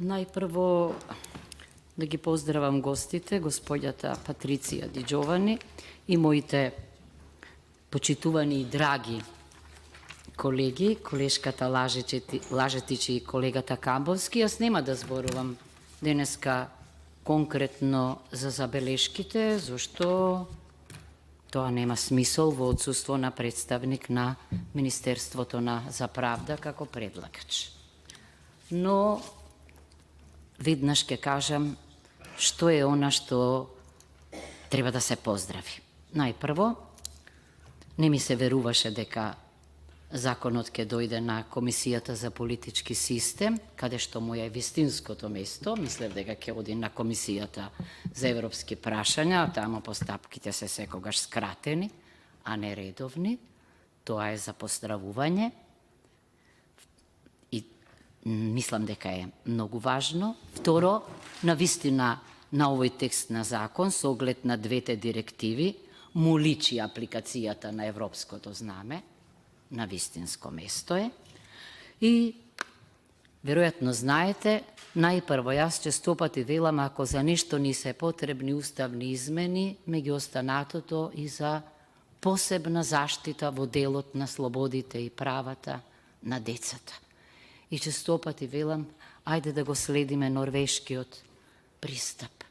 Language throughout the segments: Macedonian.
Најпрво да ги поздравам гостите, господјата Патриција Диџовани и моите почитувани и драги колеги, колешката Лажетич и колегата Камбовски. Јас нема да зборувам денеска конкретно за забелешките, зашто тоа нема смисол во отсуство на представник на Министерството за правда како предлагач. Но веднаш ќе кажам што е она што треба да се поздрави. Најпрво, не ми се веруваше дека законот ќе дојде на Комисијата за политички систем, каде што му е вистинското место. Мислев дека ќе оди на Комисијата за европски прашања, а таму постапките се секогаш скратени, а не редовни. Тоа е за поздравување. И мислам дека е многу важно. Второ, навистина на овој текст на закон, со оглед на двете директиви, му личи апликацијата на европското знаме, на вистинско место е. И, веројатно знаете, најпрво јас честопати велам, ако за нешто ни се потребни уставни измени, меѓу останатото и за посебна заштита во делот на слободите и правата на децата. И честопати велам, ајде да го следиме норвешкиот пристап,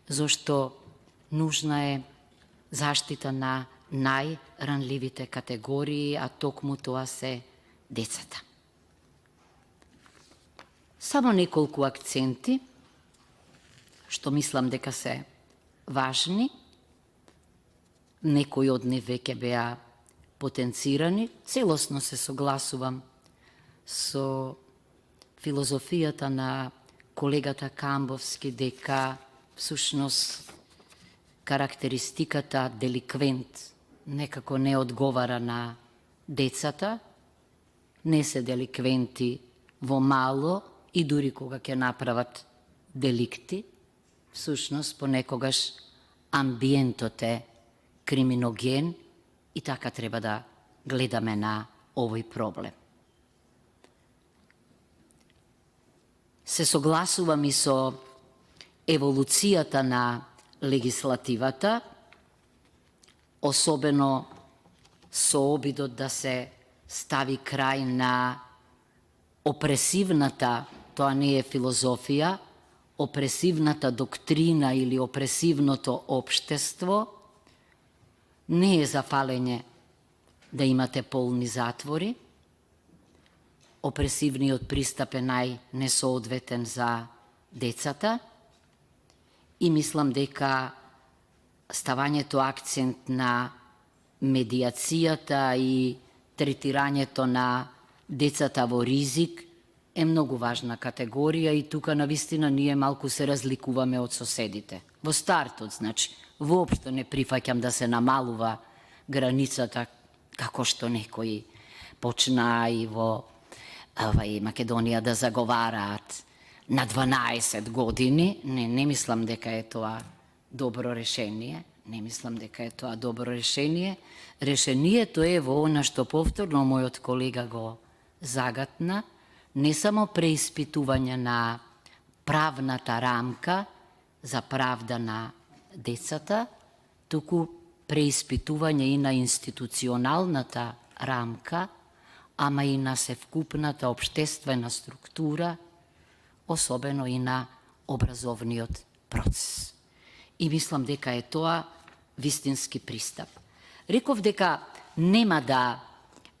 зашто нужна е заштита на најранливите категории, а токму тоа се децата. Само неколку акценти, што мислам дека се важни. Некои од нив веќе беа потенцирани. Целосно се согласувам со филозофијата на колегата Камбовски дека всушност карактеристиката деликвент некако не одговара на децата, не се деликвенти во мало и дури кога ќе направат деликти, всушност понекогаш амбиентот е криминоген и така треба да гледаме на овој проблем. Се согласувам и со еволуцијата на легислативата, особено со обидот да се стави крај на опресивната, тоа не е филозофија, опресивната доктрина или опресивното општество. Не е за фалење да имате полни затвори. Опресивниот пристап е најнесоодветен за децата и мислам дека ставањето акцент на медиацијата и третирањето на децата во ризик е многу важна категорија и тука навистина ние малку се разликуваме од соседите. Во стартот, значи, воопшто не прифаќам да се намалува границата како што некои почнаа и во Македонија да заговараат на 12 години. Не мислам дека е тоа добро решение. Не мислам дека е тоа добро решение. Решението е во она што повторно мојот колега го загатна, не само преиспитување на правната рамка за правда на децата, туку преиспитување и на институционалната рамка, ама и на севкупната општествена структура, особено и на образовниот процес. И мислам дека е тоа вистински пристап. Реков дека нема да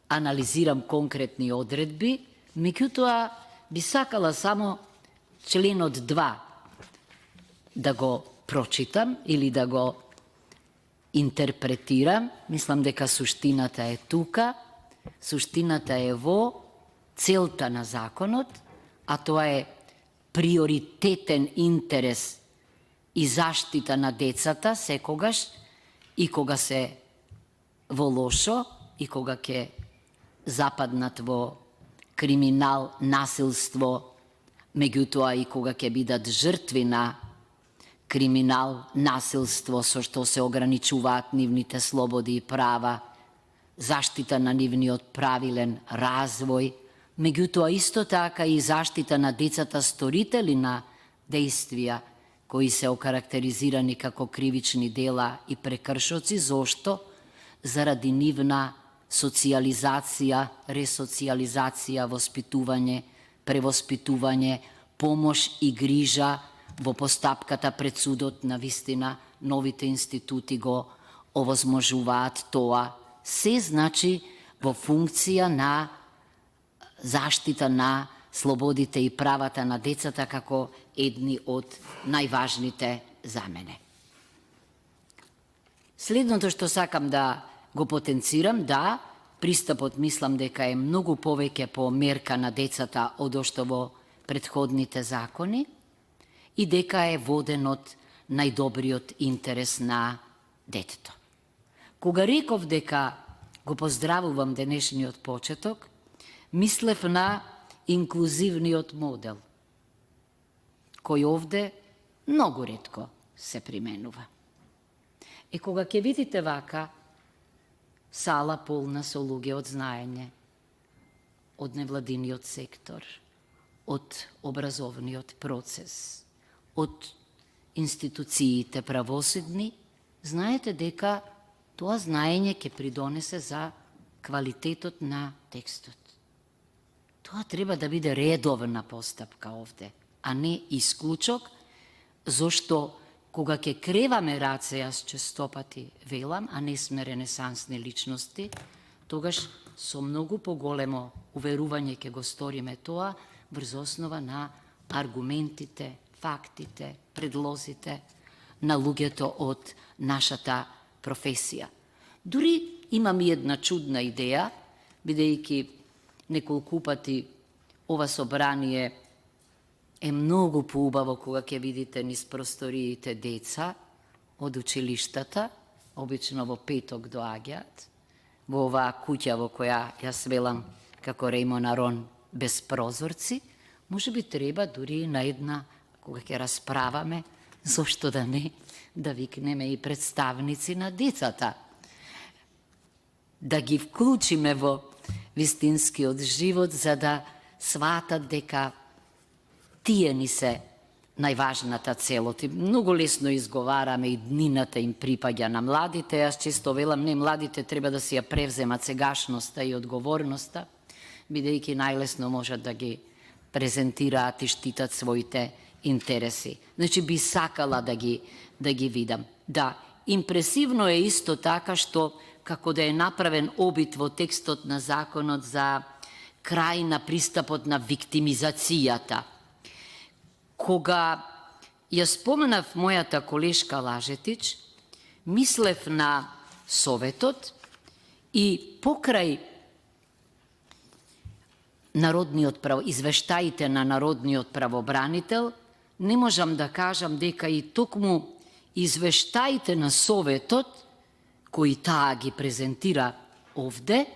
анализирам конкретни одредби, меѓутоа би сакала само членот 2 да го прочитам или да го интерпретирам. Мислам дека суштината е тука. Суштината е во целта на законот, а тоа е приоритетен интерес и заштита на децата секогаш и кога се во лошо и кога ќе западнат во криминал, насилство, меѓутоа и кога ќе бидат жртви на криминал, насилство со што се ограничуваат нивните слободи и права, заштита на нивниот правилен развој, меѓутоа исто така и заштита на децата сторители на действија кои се окарактеризирани како кривични дела и прекршоци, зошто? Заради нивна социализација, ресоциализација, воспитување, превоспитување, помош и грижа во постапката пред судот, на вистина новите институти го овозможуваат тоа. Се значи во функција на заштита на слободите и правата на децата како едни од најважните за мене. Следното што сакам да го потенцирам, да, пристапот мислам дека е многу повеќе по мерка на децата од што во претходните закони и дека е воден од најдобриот интерес на детето. Кога реков дека го поздравувам денешниот почеток, мислев на инклузивниот модел, кој овде многу ретко се применува. И кога ќе видите вака сала полна со луѓе од знаење, од невладиниот сектор, од образовниот процес, од институциите правосудни, знаете дека тоа знаење ќе придонесе за квалитетот на текстот. Тоа треба да биде редовна постапка овде, а не исклучок, зашто кога ќе креваме раце, јас честопати велам, а не сме ренесансни личности, тогаш со многу поголемо уверување ќе го сториме тоа врз основа на аргументите, фактите, предлозите на луѓето од нашата професија. Дури имам и една чудна идеја, бидејќи неколку пати ова собрание е многу поубаво кога ќе видите низ просториите деца од училиштата, обично во петок доаѓаат, во оваа куќа во која јас велам како Реймон Арон без прозорци, може би треба дури на една, кога ќе расправаме, зошто да не, да викнеме и представници на децата, да ги вклучиме во вистинскиот живот, за да сватат дека тие ни се најважната целот. И многу лесно изговараме и днината им припаѓа на младите. Јас често велам, не, младите треба да си ја превземат сегашноста и одговорноста, бидејќи најлесно можат да ги презентираат и штитат своите интереси. Значи, би сакала да ги видам. Да, импресивно е исто така што како да е направен обид во текстот на законот за крај на пристапот на виктимизацијата. Кога ја споменав мојата колешка Лажетич, мислев на Советот и покрај извештаите на Народниот правобранител, не можам да кажам дека и токму извештаите на Советот, кои таа ги презентира овде,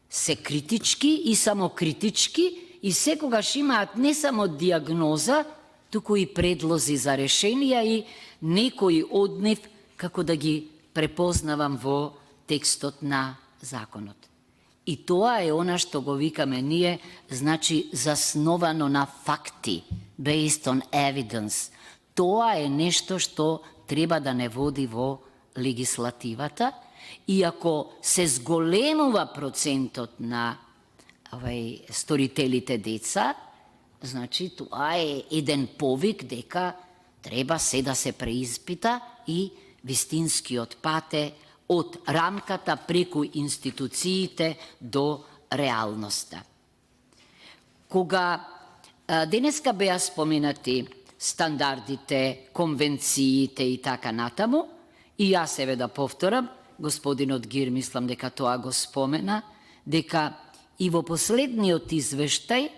се критички и самокритички и секогаш имаат не само диагноза, туку и предлози за решенија и некои од нив како да ги препознавам во текстот на законот. И тоа е она што го викаме ние, значи засновано на факти, based on evidence. Тоа е нешто што треба да не води во легислативата, и ако се зголемува процентот на сторителите деца, значи тоа е еден повик дека треба се да се преиспита и вистинскиот пат е од рамката преку институциите до реалноста. Кога денеска беа споменати стандардите, конвенциите и така натаму, и јас еве да повторам, господинот Гир мислам дека тоа го спомена, дека и во последниот извештај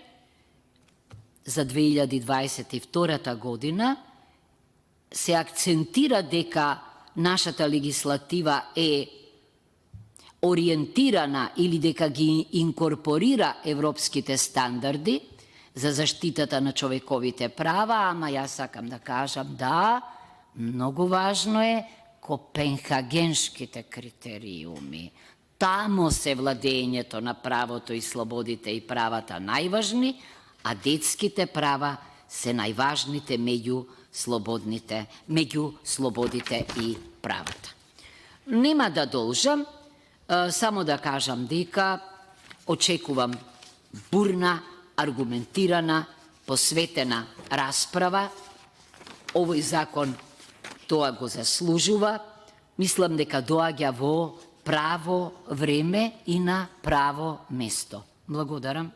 за 2022 година се акцентира дека нашата легислатива е ориентирана или дека ги инкорпорира европските стандарди за заштитата на човековите права, ама јас сакам да кажам да, многу важно е копенхагенските критериуми. тамо се владењето на правото и слободите и правата најважни, а детските права се најважните меѓу слободите и правата. Нема да должам, само да кажам дека очекувам бурна, аргументирана, посветена расправа. Овој закон тоа го заслужува. Мислам дека доаѓа во право време и на право место. Благодарам.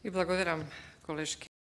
И благодарам, колешки.